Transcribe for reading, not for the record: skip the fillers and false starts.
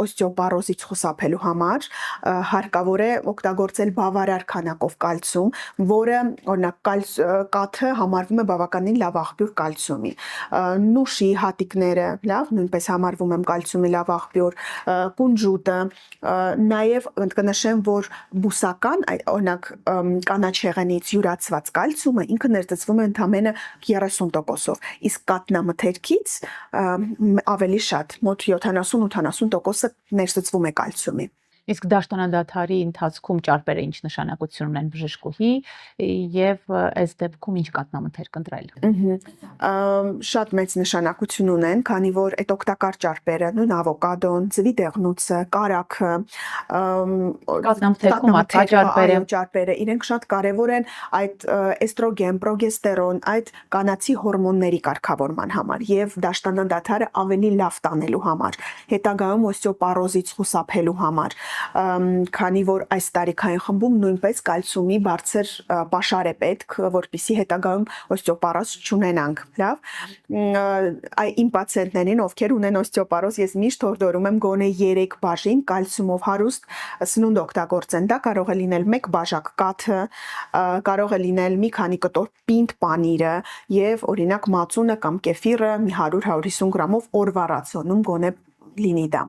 օստեոպարոզից խուսափելու համար հարկավոր է օգտագործել բավարար քանակով կալցիում, որը օրինակ կաթը համարվում է բավականին լավ աղբյուր կալցիումի։ Նուշի հատիկները, լավ, նույնպես համարվում են կալցիումի լավ աղբյուր, կունժուտը, նաև կնշեմ, որ բուսական, օրինակ կանաչեղենից յուրացված կալցիումը ինքը ներծծվում է ընդամենը 30%-ով, իսկ կաթնամթերքից ավելի շատ, մոտ 70-80% ներծծվում է կալցիումի։ Իսկ դաշտանադադարի ընթացքում ճարպերը ինչ նշանակություն ունեն բժշկուհի եւ այս դեպքում ինչ կաթնամթերք ընտրել։ Շատ մեծ նշանակություն ունեն, քանի որ այդ օգտակար ճարպերը, նույն ավոկադոն, ձվի դեղնուցը, կարագը, կաթնամթերքում ճարպերը, իրենք շատ կարևոր են այդ էստրոգեն, պրոգեստերոն, այդ կանացի հորմոնների կարգավորման համար եւ դաշտանադադարը ավելի լավ տանելու համար, հետագայում օստեոպարոզից խուսափելու համար, քանի որ այս տարիքային խմբում նույնպես կալցիումի բարձր պաշար է պետք, որպեսզի հետագայում օստեոպարոզ չունենանք, լավ։ Իմ պացիենտներին, ովքեր ունեն օստեոպարոզ, ես միշտ հորդորում եմ գոնե 3 բաժին կալցիումով հարուստ սնունդ օգտագործեն։ Դա կարող է լինել 1 բաժակ կաթը, կարող է լինել մի քանի կտոր պինդ պանիրը եւ օրինակ մածունը կամ կեֆիրը մի 100-150 գրամով օրվա ռացիոնում գոնե լինի դա։